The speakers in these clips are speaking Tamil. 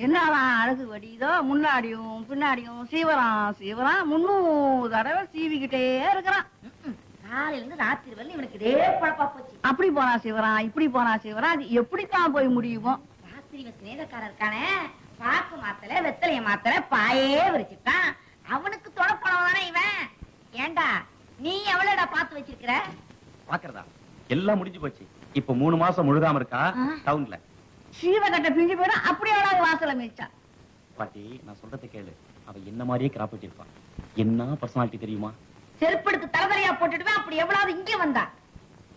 என்னதான் அழகு வடிதோ முன்னாடியும் பின்னாடியும் சீவரான் சீவரான் 300 தடவை சீவிக்கிட்டே இருக்கிறான். காலையில இருந்து ராத்திரி வரல இவனுக்கு இதே பழப்பா போச்சு. அப்படி போனா சிவரான் இப்படி போனா சிவரான் அது எப்படித்தான் போய் முடியுமோ? ராத்திரி நேதக்காரன் இருக்கானே பாக்கு மாத்தல வெத்தலைய மாத்தல பாயே விரிச்சுட்டான். அவனுக்கு தொடப்பனவானே இவன். ஏண்டா நீ எவ்வளவுடா பாத்து வச்சிருக்கிற? பாக்குறதா எல்லாம் முடிஞ்சு போச்சு. இப்ப 3 மாசம் முழுகாம இருக்கா டவுன்ல. சீவகட்டை பிஞ்சு போயிடும் அப்படியே வாசல மிச்சா. பாட்டி நான் சொல்றதை கேளு. அவ என்ன மாதிரியே கிராப் இருப்பான். என்ன பர்சனாலிட்டி தெரியுமா? செருப்படுக்கு தலைவரையா போட்டுடுவேன். அப்படி எவ்வளவு இங்கே வந்தா?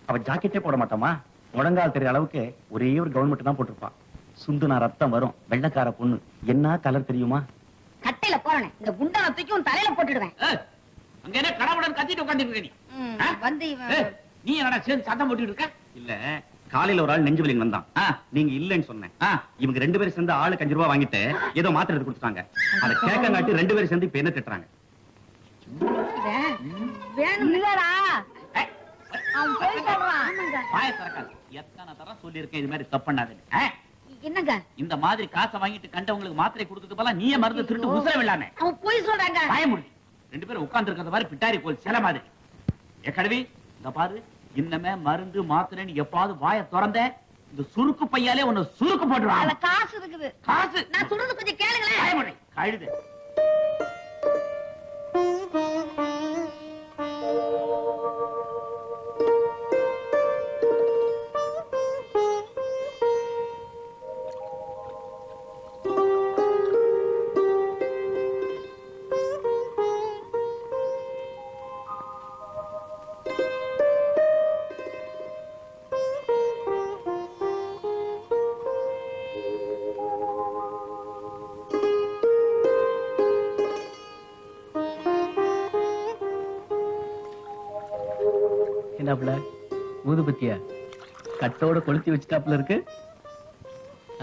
அவ ஜாக்கெட்டே போட மாட்டாமா. முழங்கால் தெரிய அளவுக்கு ஒரே ஒரு கவர்மெண்ட் தான் போட்டிருப்பான். சுண்டுனா ரத்தம் வரும். வெள்ளக்கார பொண்ணு. என்ன கலர் தெரியுமா? கட்டையில போறேன் இந்த குண்டனை தூக்கி உன் தலையில போட்டுடுவேன். அங்க என்ன கடவுடன் கத்திட்டு உட்காந்துருக்க நீ? வந்து நீ என்னடா சேர்ந்து சத்தம் போட்டுட்டு இருக்க? இல்ல காலையில ஒரு ஆள் நெஞ்சு வலின்னு வந்தான். நீங்க இல்லன்னு சொன்னேன். இவங்க 2 பேரும் சேர்ந்து ஆளுக்கு 5 ரூபாய் வாங்கிட்டு ஏதோ மாத்திரை எடுத்து கொடுத்தாங்க. அதை கேட்கங்காட்டி 2 பேரும் சேர்ந்து இப்ப என்ன திட்டுறாங்க? இல்லடா அவன் போய் சொல்றான். வாய திறக்காத. எத்தனை தரம் சொல்லியிருக்கேன் இது மாதிரி தப்பு பண்ணாதுன்னு. என்னங்க இந்த மாதிரி காசை வாங்கிட்டு கண்டவங்களுக்கு மாத்திரை கொடுத்துட்டு போல நீயே மருந்து திருட்டு உசுர விடலாமே. அவன் போய் சொல்றாங்க. வாய மூடி. 2 பேரும் உட்கார்ந்து இருக்கிறத மாதிரி பிட்டாரி கோல் சில மாதிரி. ஏ கழுவி இந்த பாரு, இன்னமே மருந்து மாத்திரைன்னு எப்பாவது வாய திறந்த இந்த சுருக்கு பையாலே உன்னை சுருக்கு போட்டுருவான். அதுல காசு இருக்குது. காசு நான் சொல்றது கொஞ்சம் கேளுங்களேன். வாய மூடி கழுது. என்னப்ல ஊதுபத்தியா கட்டோட கொளுத்தி வச்சுட்டாப்ல இருக்கு.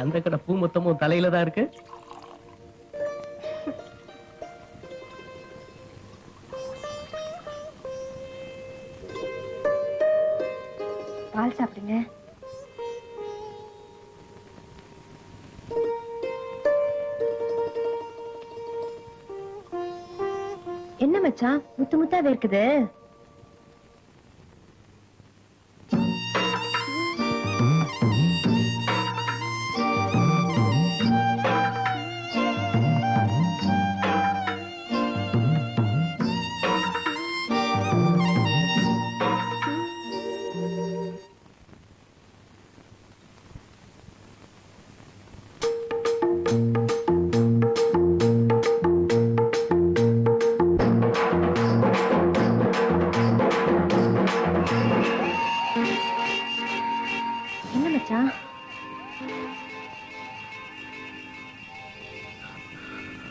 அந்த கடை பூ மொத்தமும் தலையில தான் இருக்கு. பால் சாப்பிடுங்க. என்ன மச்சான் முத்து முத்தா வேர்க்குது?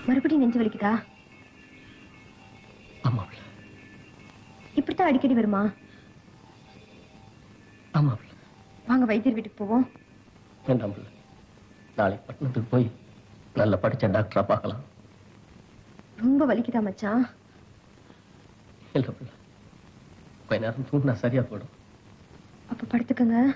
மறுபடியும் நெஞ்சு வலிக்குதா? ஆமா. இப்படித்தான் அடிக்கடி வருமா? ஆமா. வாங்க வைத்தியர் வீட்டுக்கு போவோம். வேண்டாம், நாளைக்கு பட்டணத்துக்கு போய் நல்ல படிச்ச டாக்டரா பார்க்கலாம். ரொம்ப வலிக்குதா மச்சான்? இல்ல, கொஞ்ச நேரம் தூங்கினா சரியா போயிடும். அப்ப படுத்துக்கங்க.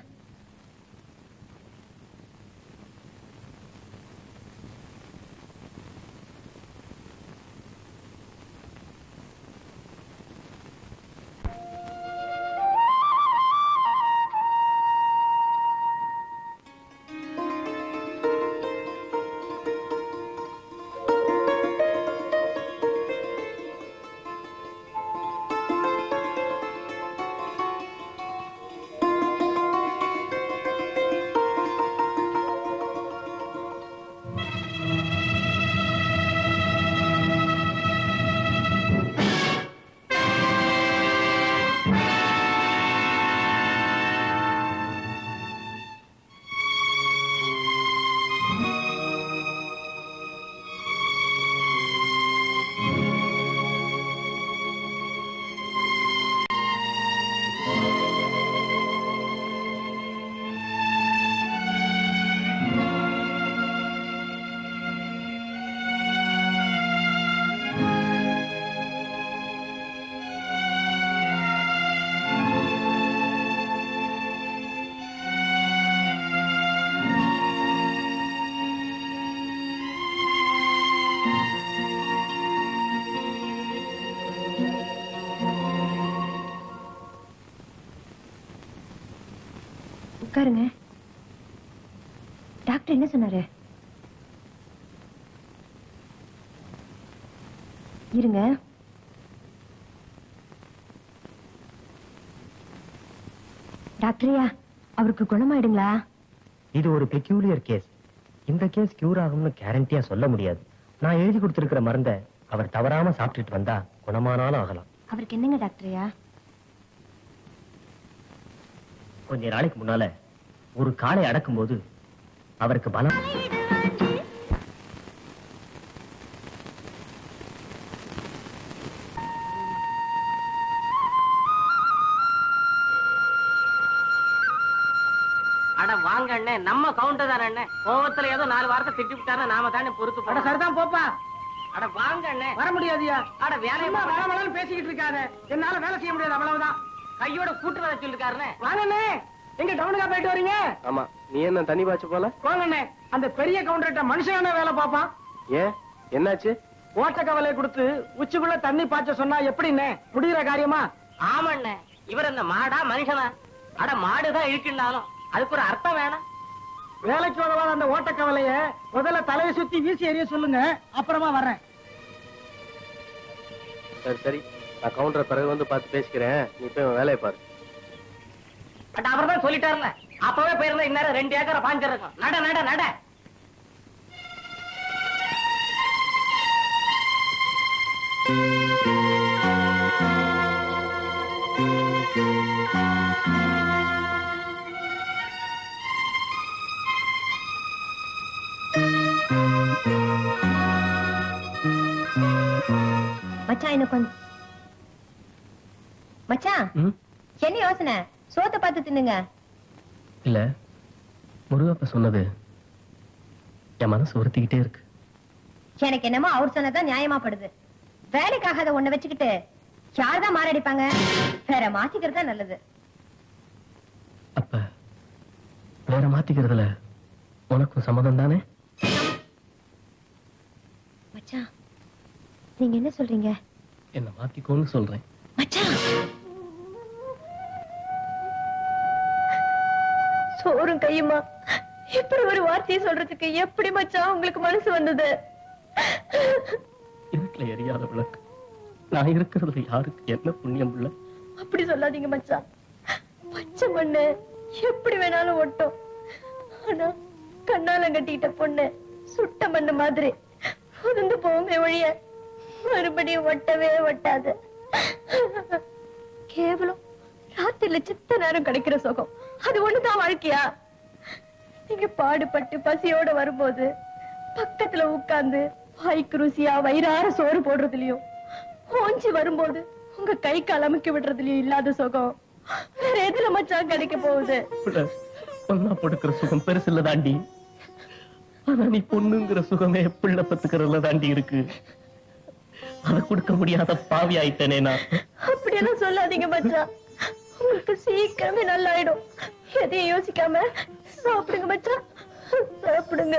உட்காருங்க. டாக்டர் என்ன சொன்னாரு? இருங்க. டாக்டரியா, அவருக்கு குணமாயிடுங்களா? இது ஒரு பெக்யூலியர் கேஸ். இந்த கேஸ் கியூர் ஆகும்னு கேரண்டியா சொல்ல முடியாது. நான் எழுதி கொடுத்திருக்கிற மருந்தை அவர் தவறாம சாப்பிட்டுட்டு வந்தா குணமானாலும் ஆகலாம். அவருக்கு என்னங்க டாக்டரியா? கொஞ்ச நாளைக்கு முன்னால ஒரு காளை அடக்கும் போது அவருக்கு பலம். அட வாங்க அண்ணே, நம்ம கவுண்டர் தானே அண்ணே. கோவத்துல ஏதோ 4 வாரத்தை திட்டி விட்டாரு, நாம தானே பொறுத்து போறோம். சரிதான் போப்பா. அட வாங்க அண்ணே. வர முடியாதியா? அட வேலையை வளவளன்னு பேசிக்கிட்டு இருக்காத. என்னால வேலை செய்ய முடியாது, அவ்வளவுதான். கையோட கூட்டு வர சொல்லிருக்காருண்ணே. வாங்க அண்ணே. எங்க டவுனுக்கா போயிட்டு வரீங்க? ஆமா, நீ என்ன தண்ணி பாய்ச்ச போல? போங்க அண்ணே. அந்த பெரிய கவுண்டர்ட்ட மனுஷனான வேலை பாப்பான். ஏன், என்னாச்சு? ஓட்ட கவலை கொடுத்து உச்சிக்குள்ள தண்ணி பாய்ச்ச சொன்னா எப்படின்னு முடிகிற காரியமா? ஆமாண்ணே. இவர் அந்த மாடா மனுஷனா? அட மாடுதான் இழுக்கின்றாலும் அதுக்கு ஒரு அர்த்தம் வேணாம். வேலைக்கு உதவாத அந்த ஓட்ட கவலைய முதல்ல தலையை சுத்தி வீசி எறிய சொல்லுங்க, அப்புறமா வர்றேன். சரி சரி, நான் கவுண்டரை பிறகு வந்து பார்த்து பேசிக்கிறேன். நீ போய் வேலையை பாரு. அவர்தான் சொல்லிட்டாருல, அப்பவே போயிருந்தா இந்நேரம் 2 ஏக்கரை பாஞ்சிருக்கும். நட நட நட. மச்சான் என்ன கொஞ்சம் மச்சான், என்ன யோசனை? சோத்தை பார்த்து தின்னுங்க. இல்ல, முருகப்ப சொன்னது என் மனசு உறுத்திக்கிட்டே இருக்கு. எனக்கு என்னமோ அவர் சொன்னதான் நியாயமா படுது. வேலைக்காகாத ஒண்ணு வச்சுக்கிட்டு யார்தான் மாரடிப்பாங்க? வேற மாத்திக்கிறதா நல்லது. அப்ப வேற மாத்திக்கிறதுல உனக்கும் சம்மதம் தானே? மச்சான், நீங்க என்ன சொல்றீங்க? என்ன மாத்திக்கோன்னு சொல்றேன். மச்சான், சோறும் கையுமா இப்படி ஒரு வார்த்தையை சொல்றதுக்கு எப்படி மச்சான் உங்களுக்கு மனசு வந்தது? இருட்டுல எரியாத விளக்கு. நான் இருக்கிறதுல யாருக்கு என்ன புண்ணியம் உள்ள? அப்படி சொல்லாதீங்க மச்சான். பச்சை மண்ணு எப்படி வேணாலும் ஒட்டும். ஆனா கண்ணால கட்டிக்கிட்ட பொண்ணு சுட்ட மண்ணு மாதிரி உதிர்ந்து போங்க ஒழிய மறுபடியும் ஒட்டவே ஒட்டாது. கேவலம் ராத்திரில சித்த நேரம் கிடைக்கிற சுகம், அது ஒண்ணுதான் வாழ்க்கையா? நீங்க பாடுபட்டு பசியோட வரும்போது பக்கத்துல உட்கார்ந்து வாய்க்கு ருசியா வயிறார சோறு போடுறதுலயும், ஓஞ்சி வரும்போது உங்க கை கால் அமைக்க விடுறதுலயும் இல்லாத சுகம் வேற எதுல மச்சான் கிடைக்க போகுது? பொண்ணா கொடுக்கிற சுகம் பெருசு இல்ல தாண்டி. ஆனா நீ பொண்ணுங்கிற சுகமே பிள்ளை பத்துக்கிறதுல தாண்டி இருக்கு. அதை கொடுக்க முடியாத பாவி ஆயிட்டேனே நான். அப்படியெல்லாம் சொல்லாதீங்க மச்சான். உங்களுக்கு சீக்கிரமே நல்லாயிடும். எதையும் யோசிக்காம சாப்பிடுங்க மச்சான், சாப்பிடுங்க.